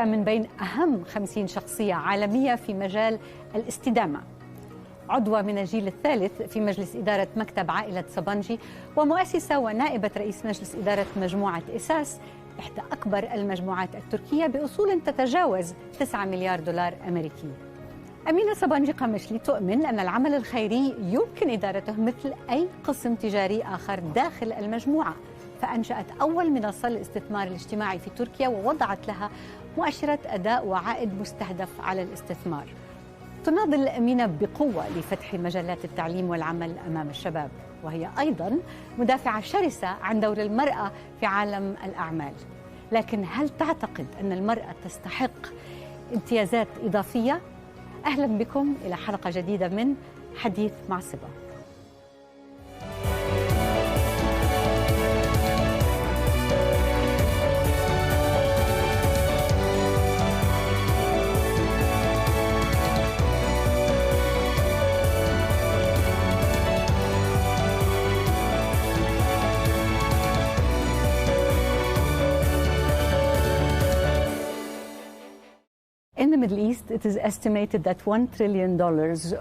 هي من بين أهم 50 شخصية عالمية في مجال الاستدامة. عضوة من الجيل الثالث في مجلس إدارة مكتب عائلة صابانجي، ومؤسسة ونائبة رئيس مجلس إدارة مجموعة إساس، إحدى أكبر المجموعات التركية بأصول تتجاوز 9 مليار دولار أمريكي. أمينة صابانجي قمشلي تؤمن أن العمل الخيري يمكن إدارته مثل أي قسم تجاري آخر داخل المجموعة، فأنشأت أول منصة للاستثمار الاجتماعي في تركيا ووضعت لها مؤشرات أداء وعائد مستهدف على الاستثمار. تناضل أمينة بقوة لفتح مجالات التعليم والعمل أمام الشباب، وهي أيضاً مدافعة شرسة عن دور المرأة في عالم الأعمال. لكن هل تعتقد أن المرأة تستحق امتيازات إضافية؟ أهلاً بكم إلى حلقة جديدة من حديث مع صبا. In the Middle East, it is estimated that $1 trillion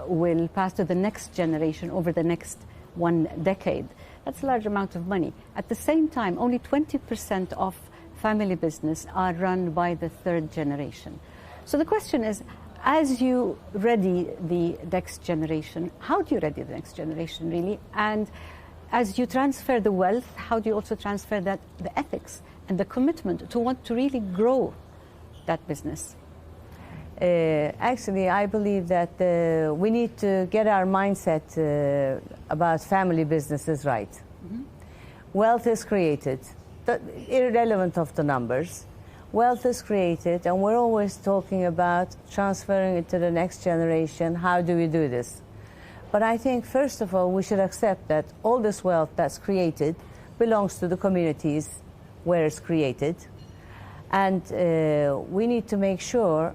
will pass to the next generation over the next 1 decade. That's a large amount of money. At the same time, only 20% of family business are run by the third generation. So the question is, as you ready the next generation, how do you ready the next generation really? And as you transfer the wealth, how do you also transfer the ethics and the commitment to want to really grow that business? Actually, I believe that we need to get our mindset about family businesses right. Mm-hmm. Wealth is created, irrelevant of the numbers. Wealth is created, and we're always talking about transferring it to the next generation. How do we do this? But I think, first of all, we should accept that all this wealth that's created belongs to the communities where it's created. And we need to make sure,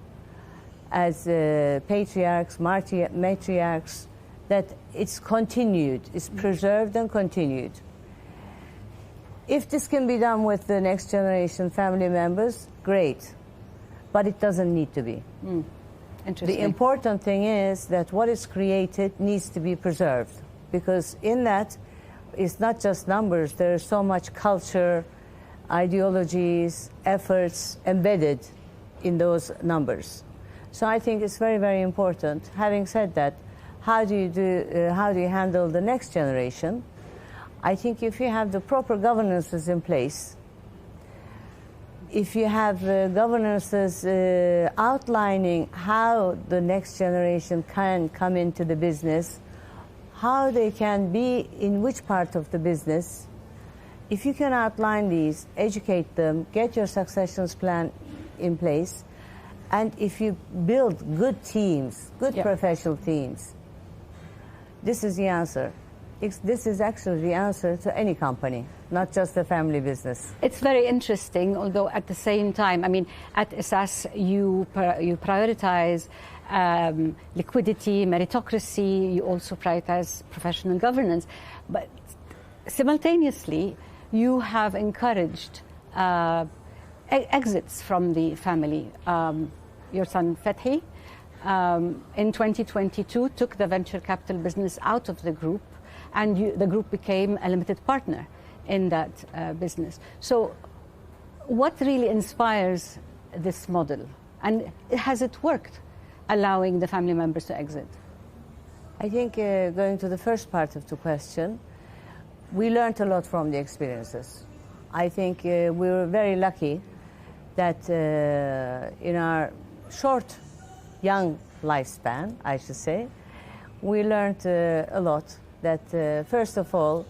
as patriarchs, matriarchs, that it's continued, it's preserved and continued. If this can be done with the next generation family members, great, but it doesn't need to be. Interesting. The important thing is that what is created needs to be preserved, because in that, it's not just numbers, there's so much culture, ideologies, efforts embedded in those numbers. So I think it's very, very important. Having said that, how do you handle the next generation? I think if you have the proper governances in place, if you have governances outlining how the next generation can come into the business, how they can be in which part of the business, if you can outline these, educate them, get your succession plan in place, and if you build good teams, good professional teams, this is the answer. This is actually the answer to any company, not just a family business. It's very interesting, although at the same time, I mean, at ISAS, you prioritize liquidity, meritocracy, you also prioritize professional governance, but simultaneously, you have encouraged exits from the family. Your son Fethi, in 2022, took the venture capital business out of the group, and the group became a limited partner in that business. So what really inspires this model? And has it worked, allowing the family members to exit? I think going to the first part of the question, we learned a lot from the experiences. I think we were very lucky that in our short, young lifespan, I should say, we learned a lot. That first of all,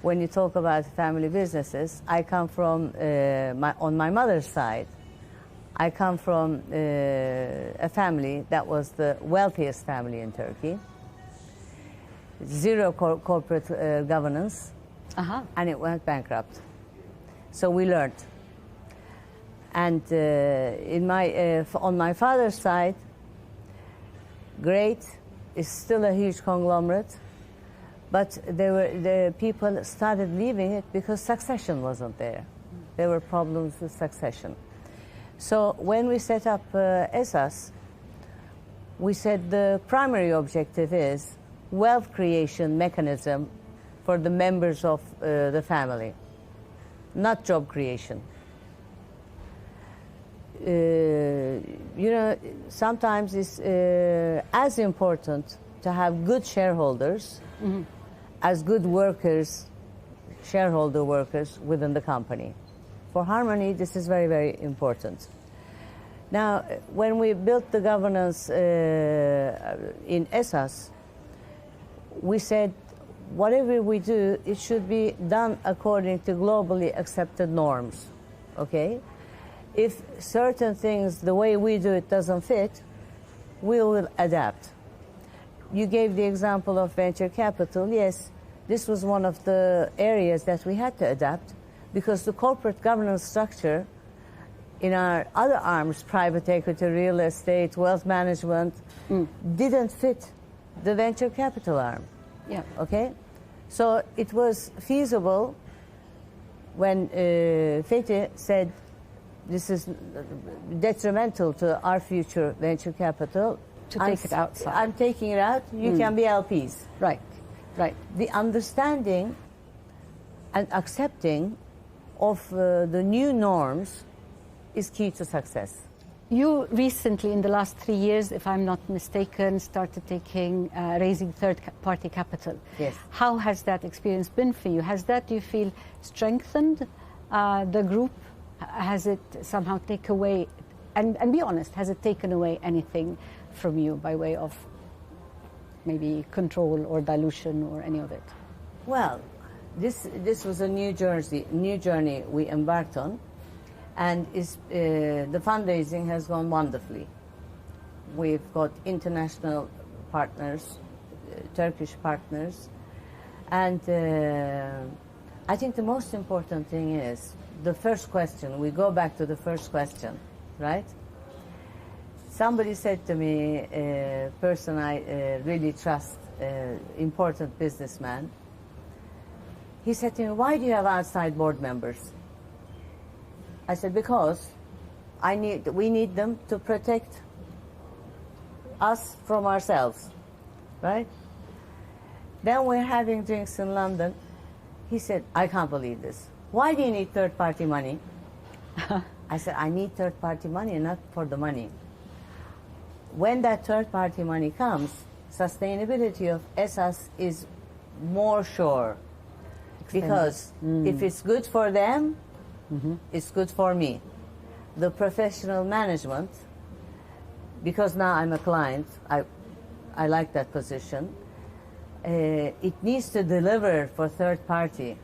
when you talk about family businesses, I come from, on my mother's side, I come from a family that was the wealthiest family in Turkey. Zero corporate governance, and it went bankrupt. So we learned. And on my father's side, great, it's still a huge conglomerate, but the people started leaving it because succession wasn't there. There were problems with succession. So when we set up ESAS, we said the primary objective is wealth creation mechanism for the members of the family, not job creation. You know, sometimes it's as important to have good shareholders as good workers, shareholder workers within the company. For harmony, this is very, very important. Now, when we built the governance in ESAS, we said whatever we do, it should be done according to globally accepted norms, okay? If certain things, the way we do it doesn't fit, we will adapt. You gave the example of venture capital. Yes, this was one of the areas that we had to adapt because the corporate governance structure in our other arms, private equity, real estate, wealth management, didn't fit the venture capital arm. Yeah. Okay? So it was feasible when Fethi said this is detrimental to our future venture capital. To take it outside. I'm taking it out. You can be LPs. Right, right. The understanding and accepting of the new norms is key to success. You recently, in the last 3 years, if I'm not mistaken, started raising third-party capital. Yes. How has that experience been for you? Has that, do you feel, strengthened the group? Has it somehow taken away, and be honest, has it taken away anything from you by way of maybe control or dilution or any of it? Well, this was a new journey we embarked on, and the fundraising has gone wonderfully. We've got international partners, Turkish partners, and I think the most important thing is the first question. We go back to the first question, right? Somebody said to me, a person I really trust, important businessman, he said to me, why do you have outside board members? I said, because we need them to protect us from ourselves, right? Then we're having drinks in London. He said, I can't believe this. Why do you need third-party money? I said, I need third-party money, not for the money. When that third-party money comes, sustainability of ESAS is more sure. Because if it's good for them, it's good for me. The professional management, because now I'm a client, I like that position, it needs to deliver for third party.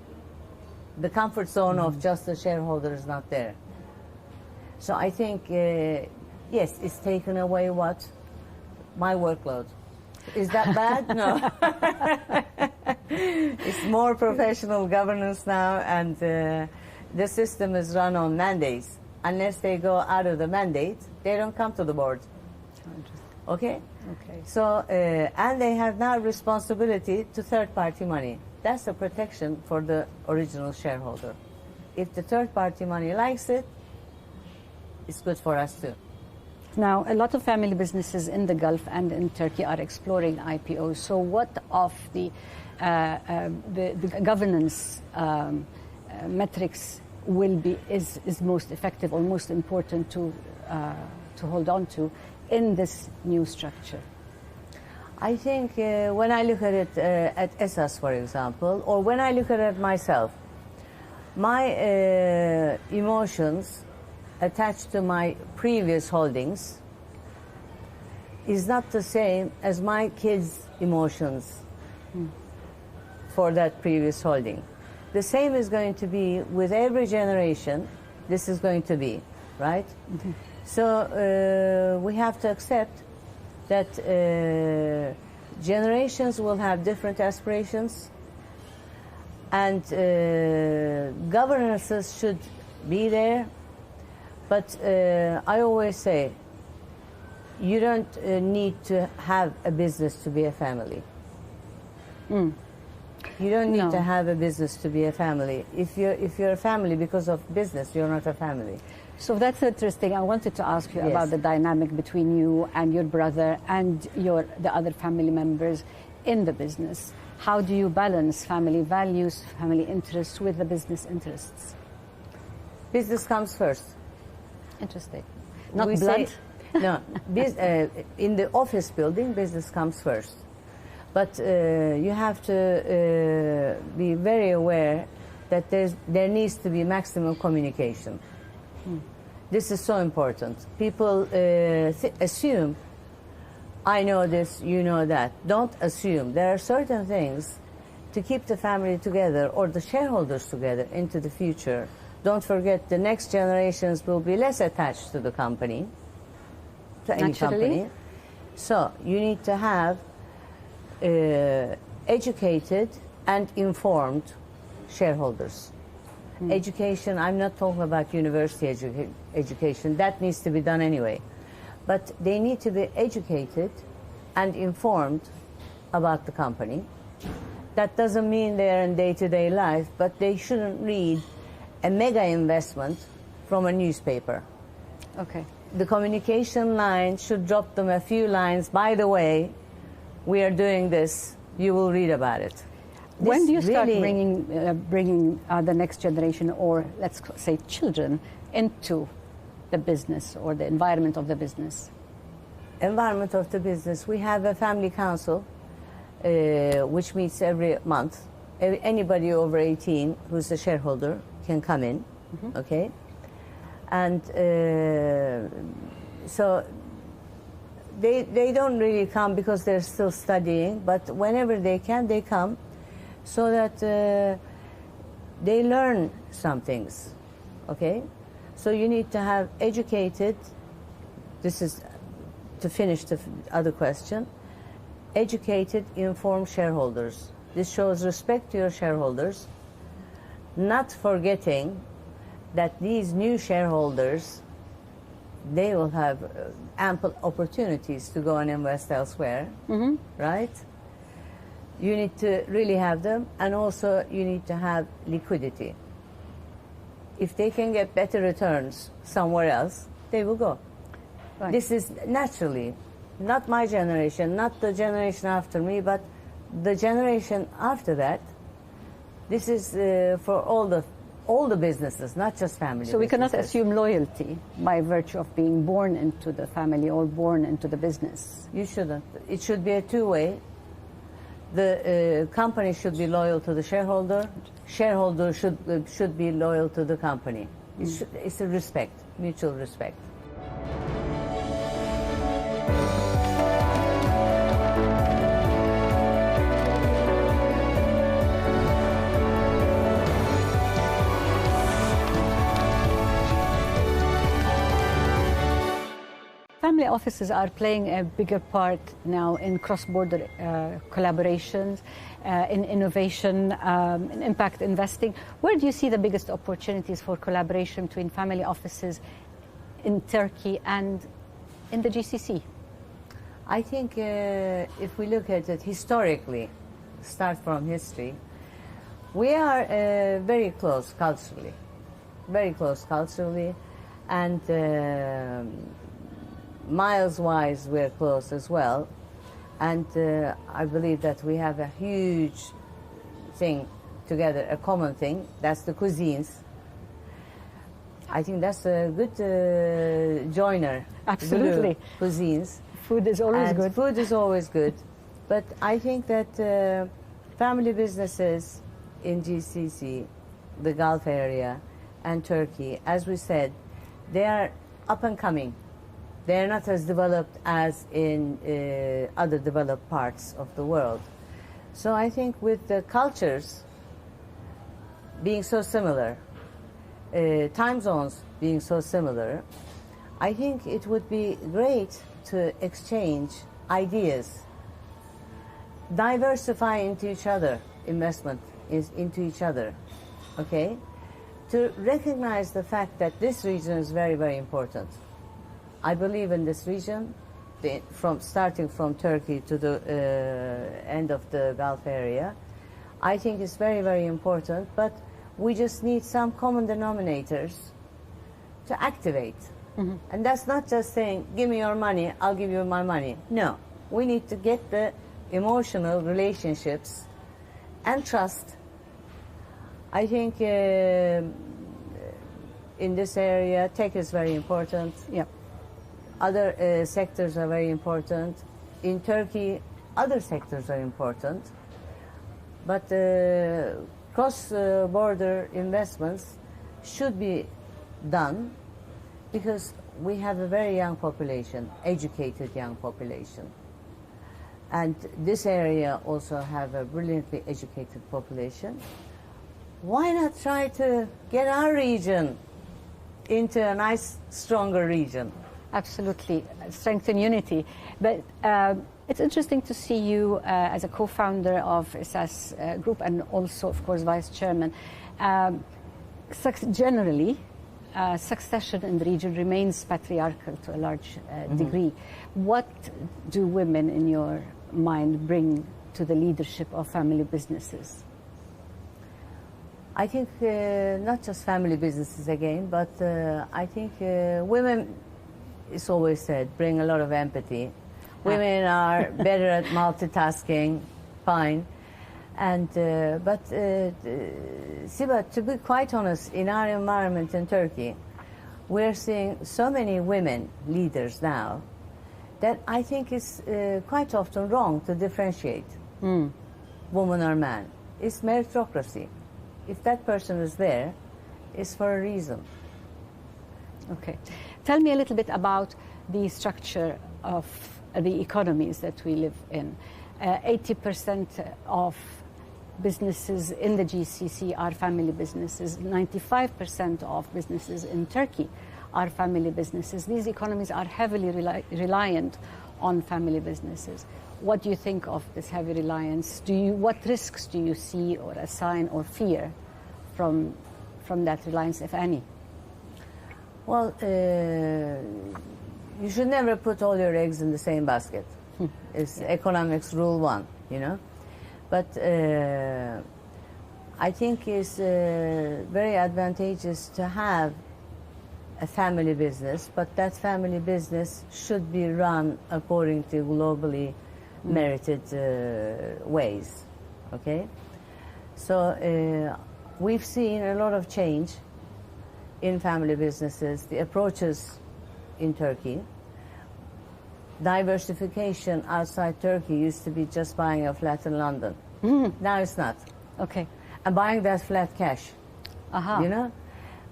The comfort zone of just the shareholder is not there. So I think, yes, it's taken away what? My workload. Is that bad? No. It's more professional governance now, and the system is run on mandates. Unless they go out of the mandate, they don't come to the board. Okay? Okay. So, and they have now responsibility to third-party money. That's a protection for the original shareholder. If the third-party money likes it, it's good for us too. Now, a lot of family businesses in the Gulf and in Turkey are exploring IPOs. So what of the governance metrics is most effective or most important to hold on to in this new structure? I think when I look at it at ESAS, for example, or when I look at it myself, my emotions attached to my previous holdings is not the same as my kids' emotions for that previous holding. The same is going to be with every generation. This is going to be, right? So we have to accept that generations will have different aspirations, and governances should be there. But I always say, you don't need to have a business to be a family. You don't need to have a business to be a family. If you're a family because of business, you're not a family. So that's interesting. I wanted to ask you Yes. about the dynamic between you and your brother and the other family members in the business. How do you balance family values, family interests with the business interests? Business comes first. Interesting. Not We blood? say- no, in the office building, business comes first. But you have to be very aware that there needs to be maximum communication. This is so important. People assume, I know this, you know that. Don't assume. There are certain things to keep the family together or the shareholders together into the future. Don't forget the next generations will be less attached to the company, to any Naturally. company. So you need to have educated and informed shareholders. Education, I'm not talking about university education, that needs to be done anyway. But they need to be educated and informed about the company. That doesn't mean they're in day-to-day life, but they shouldn't read a mega investment from a newspaper. Okay. The communication line should drop them a few lines. By the way, we are doing this. You will read about it. When do you start really- bringing the next generation, or let's say children, into the business or the environment of the business? Environment of the business. We have a family council, which meets every month. Anybody over 18 who's a shareholder can come in, okay? And so they don't really come because they're still studying, but whenever they can, they come so that they learn some things, okay? So you need to have educated, this is to finish the other question, educated, informed shareholders. This shows respect to your shareholders, not forgetting that these new shareholders, they will have ample opportunities to go and invest elsewhere, right? You need to really have them, and also you need to have liquidity. If they can get better returns somewhere else, they will go. Right. This is naturally, not my generation, not the generation after me, but the generation after that. This is for all the businesses, not just family So we cannot businesses. assume loyalty by virtue of being born into the family or born into the business. You shouldn't. It should be a two-way. The company should be loyal to the shareholder. Shareholder should be loyal to the company. It's a respect, mutual respect. Family offices are playing a bigger part now in cross-border collaborations, in innovation, in impact investing. Where do you see the biggest opportunities for collaboration between family offices in Turkey and in the GCC? I think if we look at it historically, start from history, we are very close culturally, and miles-wise we're close as well. And I believe that we have a huge thing together, a common thing, that's the cuisines. I think that's a good joiner. Absolutely. Blue cuisines. Food is always And good. food is always good. But I think that family businesses in GCC, the Gulf area, and Turkey, as we said, they are up and coming. They're not as developed as in other developed parts of the world. So I think with the cultures being so similar, time zones being so similar, I think it would be great to exchange ideas, diversify into each other, investment is into each other, okay? To recognize the fact that this region is very, very important. I believe in this region, starting from Turkey to the end of the Gulf area. I think it's very, very important, but we just need some common denominators to activate. And that's not just saying, give me your money, I'll give you my money. No, we need to get the emotional relationships and trust. I think in this area, tech is very important. Yeah. Other sectors are very important. In Turkey, other sectors are important. But cross-border investments should be done because we have a very young population, educated young population. And this area also have a brilliantly educated population. Why not try to get our region into a nice, stronger region? Absolutely, strengthen unity. But it's interesting to see you as a co-founder of SAS Group and also, of course, vice chairman. Generally, succession in the region remains patriarchal to a large degree. What do women, in your mind, bring to the leadership of family businesses? I think not just family businesses again, but I think women, it's always said, bring a lot of empathy. Women are better at multitasking, fine. And but Siba, to be quite honest, in our environment in Turkey, we're seeing so many women leaders now that I think it's quite often wrong to differentiate woman or man. It's meritocracy. If that person is there, it's for a reason. Okay. Tell me a little bit about the structure of the economies that we live in. 80% of businesses in the GCC are family businesses. 95% of businesses in Turkey are family businesses. These economies are heavily reliant on family businesses. What do you think of this heavy reliance? What risks do you see or assign or fear from that reliance, if any? Well, you should never put all your eggs in the same basket. It's economics rule 1, you know. But I think it's very advantageous to have a family business, but that family business should be run according to globally merited ways, okay? So we've seen a lot of change in family businesses, the approaches in Turkey. Diversification outside Turkey used to be just buying a flat in London. Now it's not. Okay. And buying that flat cash, you know?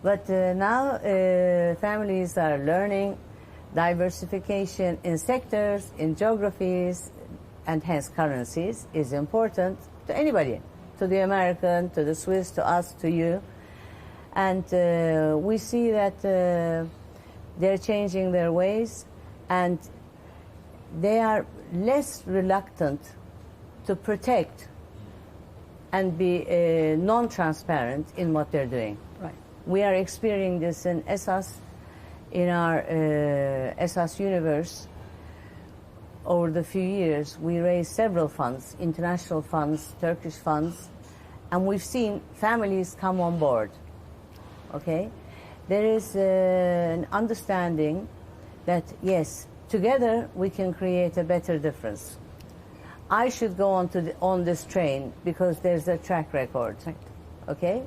But now families are learning diversification in sectors, in geographies, and hence currencies is important to anybody, to the American, to the Swiss, to us, to you. And we see that they're changing their ways, and they are less reluctant to protect and be non-transparent in what they're doing. Right. We are experiencing this in ESAS, in our ESAS universe. Over the few years, we raised several funds, international funds, Turkish funds, and we've seen families come on board, okay? There is an understanding that, yes, together we can create a better difference. I should go on this train because there's a track record, Right. okay?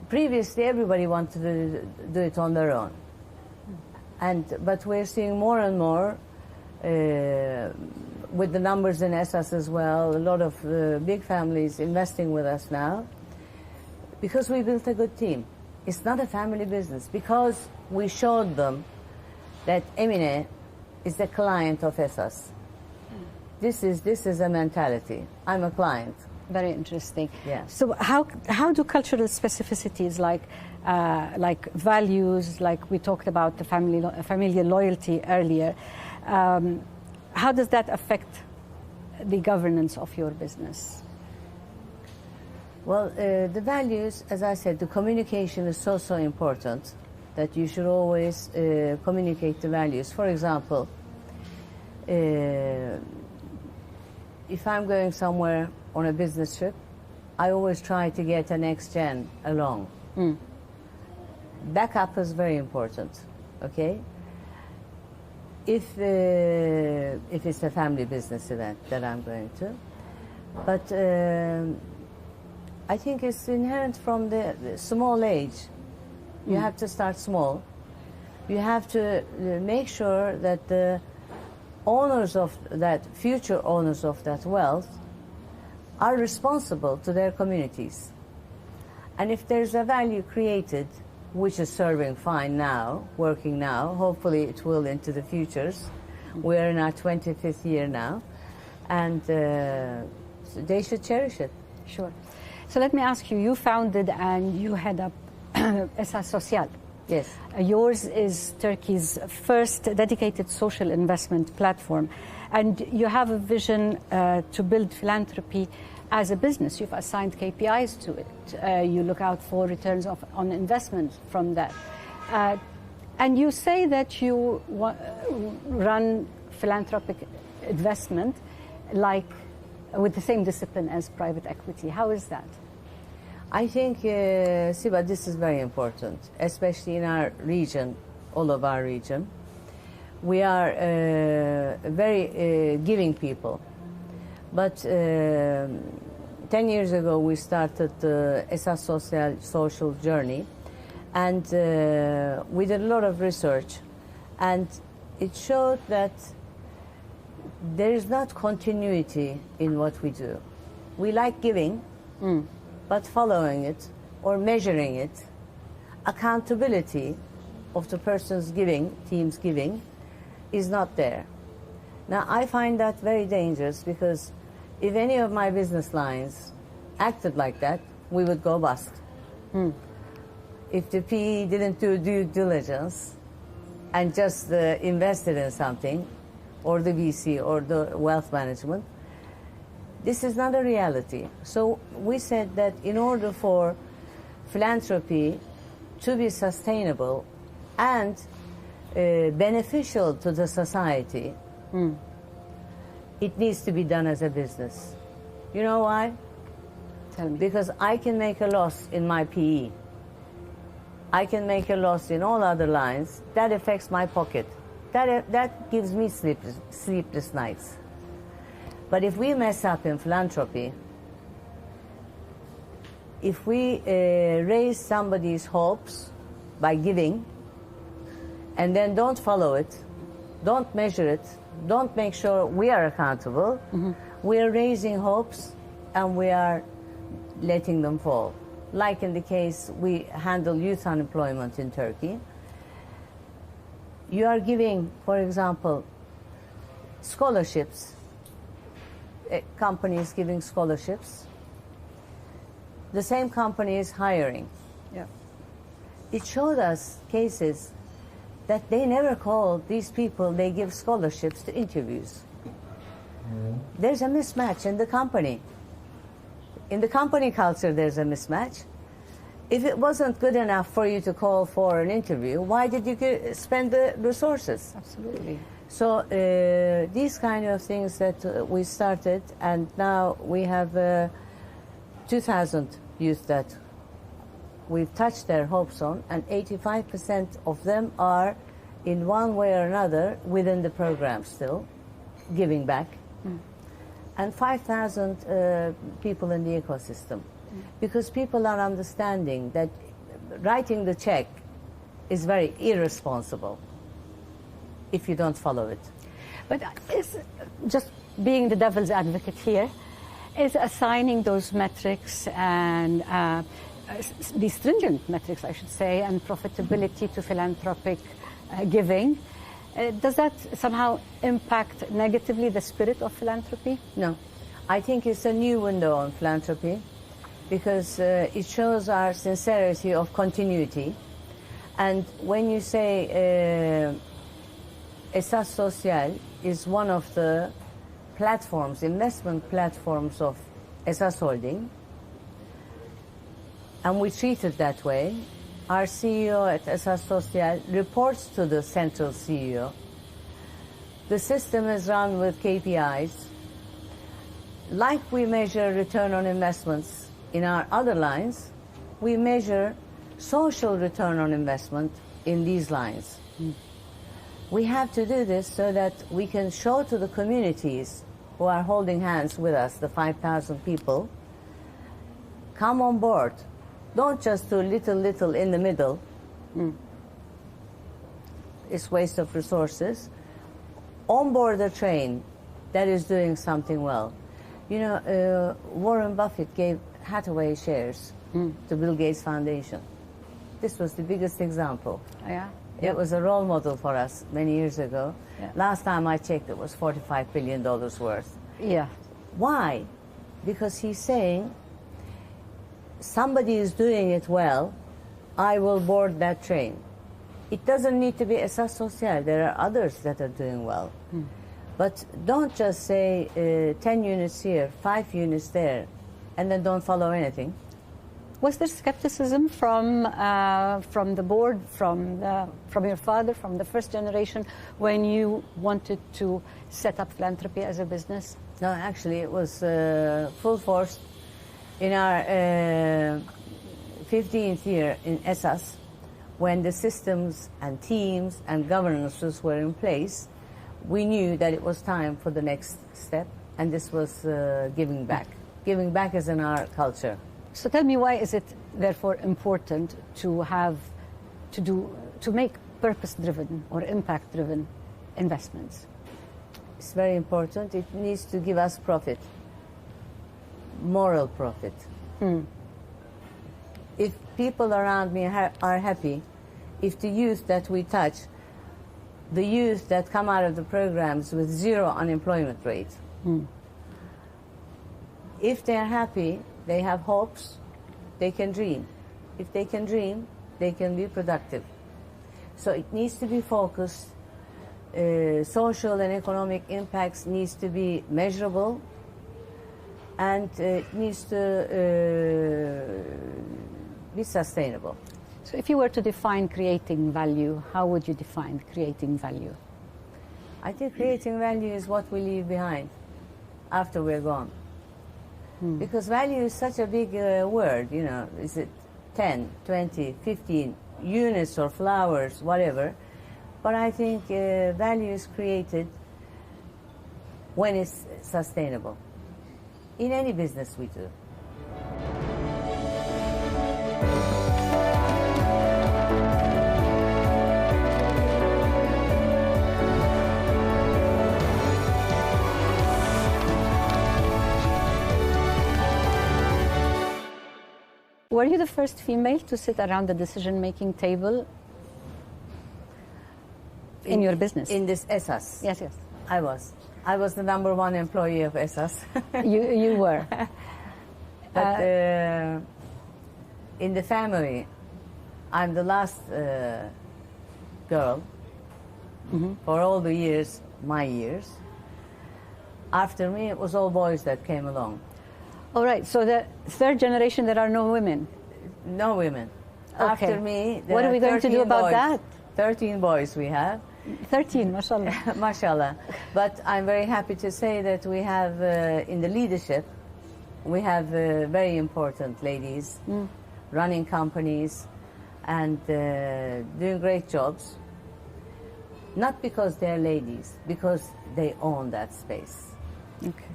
Previously, everybody wanted to do it on their own. But we're seeing more and more, with the numbers in ESAS as well, a lot of big families investing with us now, because we built a good team. It's not a family business, because we showed them that Emine is the client of ESAS. This is a mentality. I'm a client. Very interesting. Yeah. So how do cultural specificities like values, like we talked about the familial loyalty earlier, how does that affect the governance of your business? Well, the values, as I said, the communication is so important that you should always communicate the values. For example, if I'm going somewhere on a business trip, I always try to get a next gen along. backup is very important, okay? If it's a family business event that I'm going to. But I think it's inherent from the small age. You have to start small. You have to make sure that the owners of that, future owners of that wealth, are responsible to their communities. And if there's a value created, which is serving fine now, working now, hopefully it will into the futures. We're in our 25th year now, and so they should cherish it. Sure. So let me ask you, you founded and you head up Esa Social. Yes. Yours is Turkey's first dedicated social investment platform. And you have a vision to build philanthropy as a business. You've assigned KPIs to it. You look out for returns on investment from that. And you say that you run philanthropic investment like with the same discipline as private equity. How is that? I think, Siba, this is very important, especially in our region, all of our region. We are very giving people. But 10 years ago, we started the Esa social journey, and we did a lot of research, and it showed that there is not continuity in what we do. We like giving, but following it or measuring it, accountability of the person's giving, team's giving, is not there. Now, I find that very dangerous, because if any of my business lines acted like that, we would go bust. If the PE didn't do due diligence and just invested in something, or the VC or the wealth management, this is not a reality. So we said that in order for philanthropy to be sustainable and beneficial to the society, it needs to be done as a business. You know why? Tell me. Because I can make a loss in my PE. I can make a loss in all other lines. That affects my pocket. That gives me sleepless nights. But if we mess up in philanthropy, if we raise somebody's hopes by giving, and then don't follow it, don't measure it, don't make sure we are accountable, we are raising hopes and we are letting them fall. Like in the case we handle youth unemployment in Turkey. You are giving, for example, scholarships. A company is giving scholarships. The same company is hiring. Yeah. It showed us cases that they never call these people they give scholarships to interviews. There's a mismatch in the company. In the company culture, there's a mismatch. If it wasn't good enough for you to call for an interview, why did you spend the resources? Absolutely. So these kind of things that we started, and now we have 2,000 youth that we've touched their hopes on, and 85% of them are in one way or another within the program still, giving back. And 5,000 people in the ecosystem. Because people are understanding that writing the check is very irresponsible if you don't follow it. But is just being the devil's advocate here, is assigning those metrics and these stringent metrics, I should say, and profitability to philanthropic giving, does that somehow impact negatively the spirit of philanthropy? No. I think it's a new window on philanthropy, because it shows our sincerity of continuity. And when you say Esa Social is one of the platforms, investment platforms of Esas Holding, and we treat it that way. Our CEO at Esa Social reports to the central CEO. The system is run with KPIs. Like we measure return on investments in our other lines, we measure social return on investment in these lines. We have to do this so that we can show to the communities who are holding hands with us, the 5,000 people, come on board. Don't just do little in the middle. It's waste of resources. On board the train that is doing something well. You know, Warren Buffett gave Hathaway shares to Bill Gates Foundation. This was the biggest example. Yeah. It was a role model for us many years ago. Yeah. Last time I checked, it was $45 billion worth. Yeah. Why? Because he's saying, somebody is doing it well, I will board that train. It doesn't need to be esas social. There are others that are doing well. But don't just say 10 units here, 5 units there, and then don't follow anything. Was there skepticism from the board, from your father, from the first generation, when you wanted to set up philanthropy as a business? No, actually, it was full force. In our 15th year in ESAS, when the systems and teams and governances were in place, we knew that it was time for the next step, and this was giving back. Giving back is in our culture. So tell me, why is it therefore important to make purpose-driven or impact-driven investments? It's very important. It needs to give us profit, moral profit. If people around me are happy, if the youth that we touch, the youth that come out of the programs with 0 unemployment rate, if they're happy, they have hopes, they can dream. If they can dream, they can be productive. So it needs to be focused. Social and economic impacts needs to be measurable, and it needs to be sustainable. So if you were to define creating value, how would you define creating value? I think creating value is what we leave behind after we're gone. Because value is such a big word, you know, is it 10, 20, 15 units or flowers, whatever. But I think value is created when it's sustainable. In any business we do. Were you the first female to sit around the decision-making table in your business? In this ESAS? Yes, yes. I was. I was the #1 employee of ESAS. You were. But in the family, I'm the last girl for all the years, my years. After me, it was all boys that came along. All right, so the third generation, there are no women? No women. Okay. After me, there what are we going to do about boys. that? 13 boys we have. 13, mashallah. Mashallah. But I'm very happy to say that we have, in the leadership, we have very important ladies running companies and doing great jobs. Not because they're ladies, because they own that space. Okay.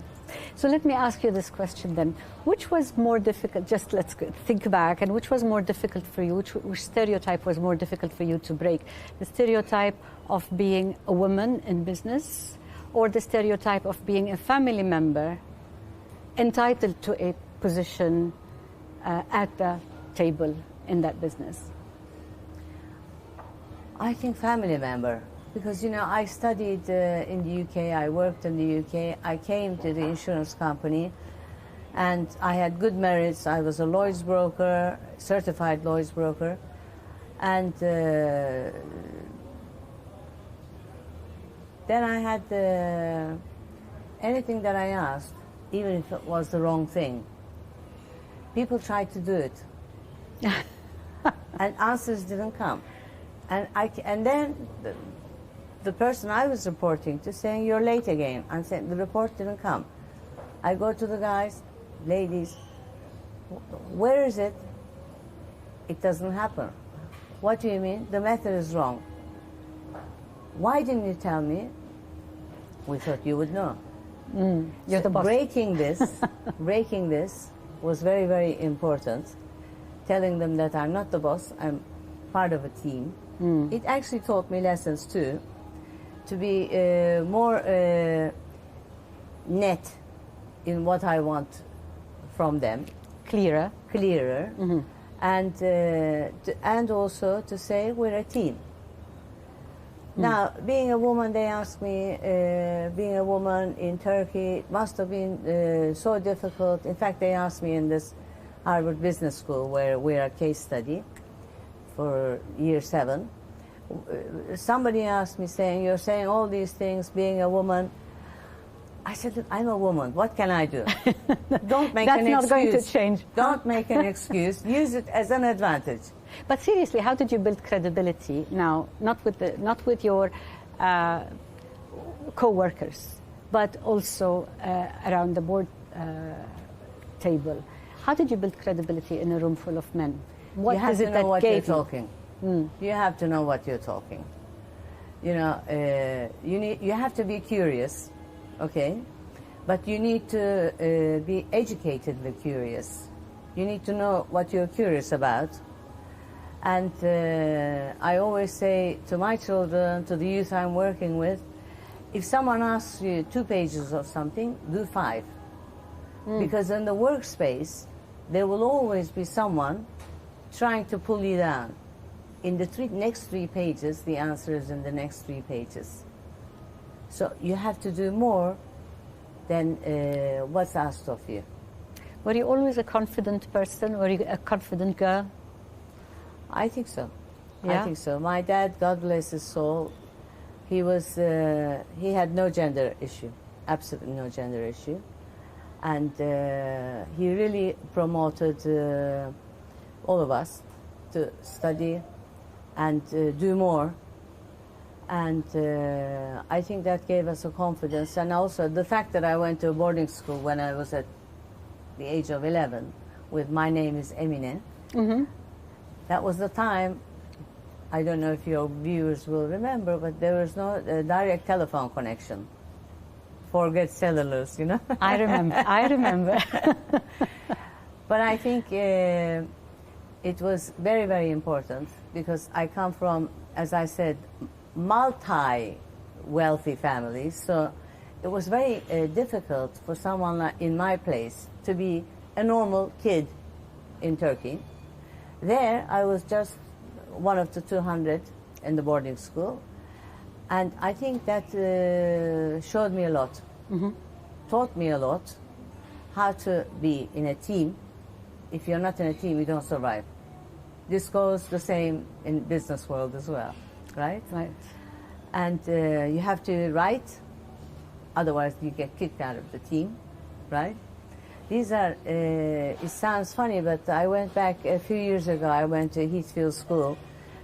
So let me ask you this question then. Which was more difficult, just let's think back, and which was more difficult for you, which stereotype was more difficult for you to break? The stereotype of being a woman in business, or the stereotype of being a family member entitled to a position at the table in that business? I think family member. Because, you know, I studied in the UK, I worked in the UK, I came to the insurance company, and I had good merits. I was a Lloyd's broker, certified Lloyd's broker, and then I had anything that I asked, even if it was the wrong thing. People tried to do it, and answers didn't come. And then the person I was reporting to saying, "You're late again." I'm saying, the report didn't come. I go to the guys, ladies, where is it? it doesn't happen. What do you mean? The method is wrong. Why didn't you tell me? We thought you would know. You're the boss. Breaking this was very, very important. Telling them that I'm not the boss, I'm part of a team. It actually taught me lessons too, to be more net in what I want from them. Clearer. And also to say we're a team. Now, being a woman, they ask me, being a woman in Turkey must have been so difficult. In fact, they asked me in this Harvard Business School, where we're a case study for year 7. Somebody asked me, saying, you're saying all these things, being a woman. I said, I'm a woman. What can I do? Don't make an excuse. That's not going to change. Don't make an excuse. Use it as an advantage. But seriously, how did you build credibility now? Not with your co-workers, but also around the board table. How did you build credibility in a room full of men? What is it that gave you? You have to know what you're talking. You know, you have to be curious. Okay, but you need to be educatedly curious. You need to know what you're curious about. And I always say to my children, to the youth I'm working with, if someone asks you 2 pages of something, do 5. Because in the workspace, there will always be someone trying to pull you down. In the next 3 pages, the answer is in the next 3 pages. So you have to do more than what's asked of you. Were you always a confident person? Were you a confident girl? I think so. Yeah? I think so. My dad, God bless his soul, he had no gender issue, absolutely no gender issue. And he really promoted all of us to study and do more. And I think that gave us a confidence. And also the fact that I went to a boarding school when I was at the age of 11 with My Name is Emine. That was the time, I don't know if your viewers will remember, but there was no direct telephone connection. Forget cellulars, you know. I remember. But I think it was very, very important because I come from, as I said, multi-wealthy families, so it was very difficult for someone like in my place to be a normal kid in Turkey. There, I was just one of the 200 in the boarding school, and I think that showed me a lot, taught me a lot how to be in a team. If you're not in a team, you don't survive. This goes the same in business world as well. Right? Right. And you have to write, otherwise you get kicked out of the team, right? These are, it sounds funny, but I went back a few years ago, I went to Heathfield School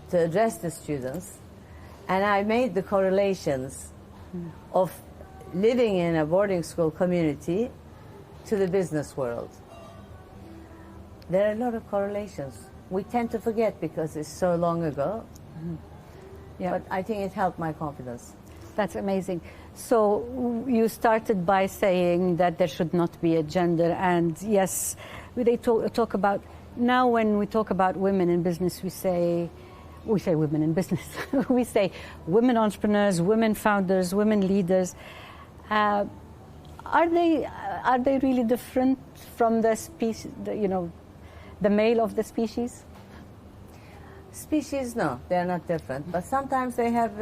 to address the students, and I made the correlations of living in a boarding school community to the business world. There are a lot of correlations. We tend to forget because it's so long ago. Yeah. But I think it helped my confidence. That's amazing. So you started by saying that there should not be a gender, and yes, they talk about, now when we talk about women in business, we say women in business. We say women entrepreneurs, women founders, women leaders. Are they really different from the species, the male of the species? Species, no, they're not different. But sometimes they have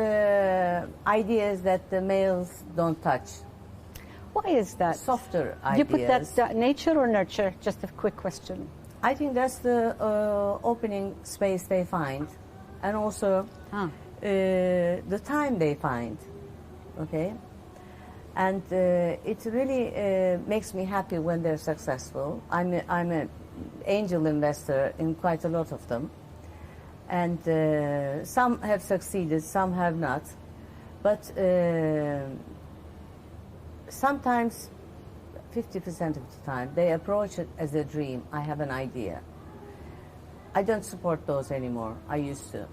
ideas that the males don't touch. Why is that? Softer ideas. Do you put that nature or nurture? Just a quick question. I think that's the opening space they find, and also the time they find. Okay, and it really makes me happy when they're successful. I'm an angel investor in quite a lot of them. And some have succeeded, some have not. But sometimes, 50% of the time, they approach it as a dream. I have an idea. I don't support those anymore. I used to.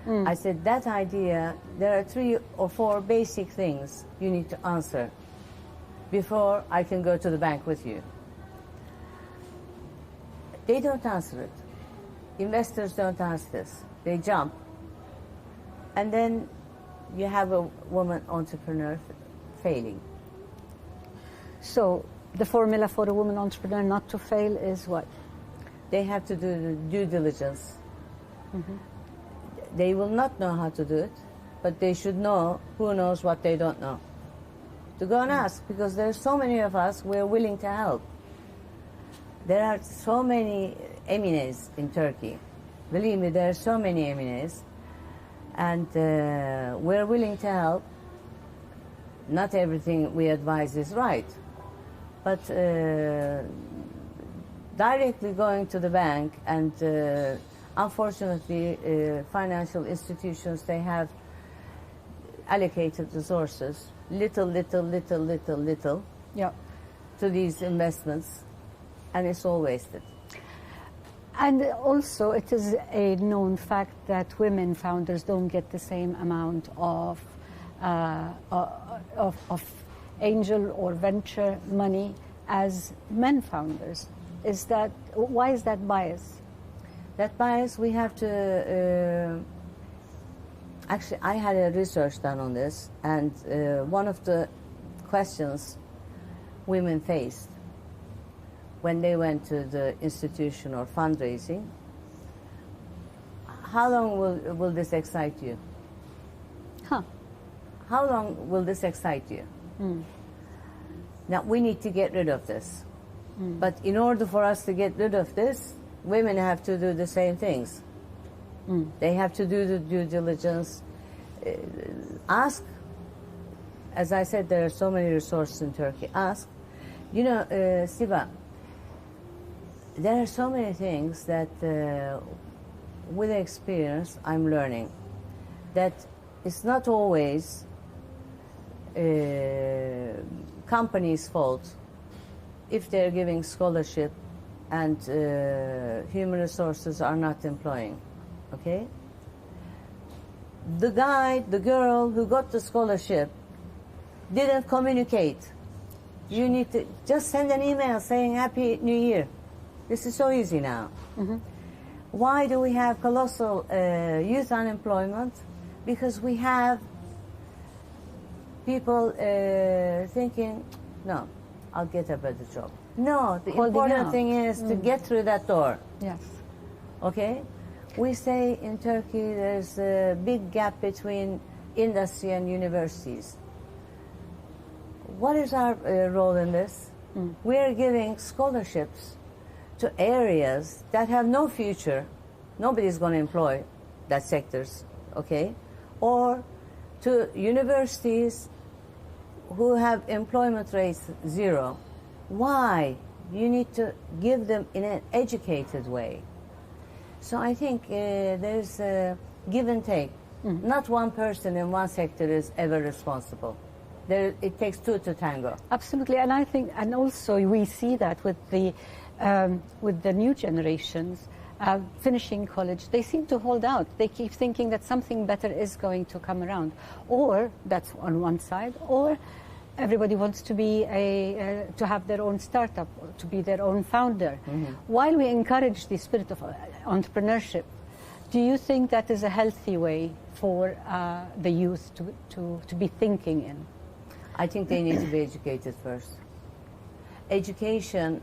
I said, that idea, there are 3 or 4 basic things you need to answer before I can go to the bank with you. They don't answer it. Investors don't ask this. They jump. And then you have a woman entrepreneur failing. So the formula for a woman entrepreneur not to fail is what? They have to do the due diligence. They will not know how to do it, but they should know who knows what they don't know. To go and ask, because there are so many of us, we're willing to help. There are so many Emine's in Turkey. Believe me, there are so many Emine's, and we're willing to help. Not everything we advise is right, but directly going to the bank and unfortunately, financial institutions, they have allocated resources, little, Yeah. to these investments, and it's all wasted. And also, it is a known fact that women founders don't get the same amount of angel or venture money as men founders. Why is that bias? That bias, we have to... actually, I had a research done on this, and one of the questions women faced when they went to the institution or fundraising, how long will this excite you? How long will this excite you? Now, we need to get rid of this. But in order for us to get rid of this, women have to do the same things. They have to do the due diligence. Ask, as I said, there are so many resources in Turkey. Ask. You know, Siba, there are so many things that with experience I'm learning that it's not always companies' fault if they're giving scholarship and human resources are not employing, okay? The guy, the girl who got the scholarship didn't communicate. You need to just send an email saying Happy New Year. This is so easy now. Why do we have colossal youth unemployment? Because we have people thinking, no, I'll get a better job. No, the important thing is to get through that door. Yes. Okay? We say in Turkey there's a big gap between industry and universities. What is our role in this? We are giving scholarships to areas that have no future. Nobody's going to employ that sectors, okay? Or to universities who have employment rates 0. Why? You need to give them in an educated way. So I think there's a give and take. Not one person in one sector is ever responsible. It takes 2 to tango. Absolutely, and I think, and also we see that with the new generations finishing college, they seem to hold out. They keep thinking that something better is going to come around, or that's on one side, or everybody wants to be to have their own startup, or to be their own founder. While we encourage the spirit of entrepreneurship, do you think that is a healthy way for the youth to be thinking in? I think they need to be educated first. Education,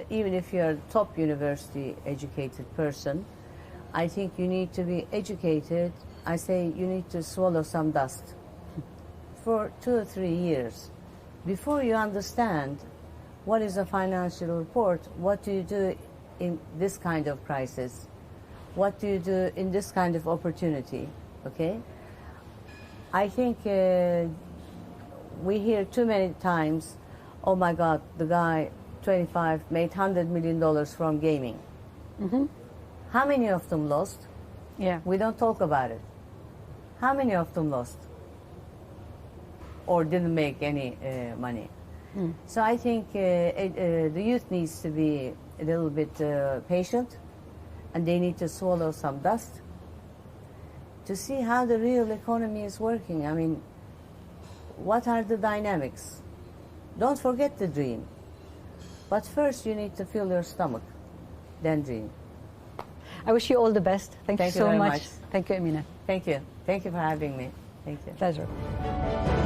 even if you're a top university educated person, I think you need to be educated. I say you need to swallow some dust for 2 or 3 years before you understand what is a financial report, what do you do in this kind of crisis, what do you do in this kind of opportunity, okay? I think we hear too many times, oh my God, the guy, 25, made $100 million from gaming. How many of them lost? Yeah. We don't talk about it. How many of them lost? Or didn't make any money? So I think the youth needs to be a little bit patient and they need to swallow some dust to see how the real economy is working. I mean, what are the dynamics? Don't forget the dream. But first you need to fill your stomach, then dream. I wish you all the best. Thank you so very much. much. Thank you, Amina. Thank you. Thank you for having me. Thank you. Pleasure.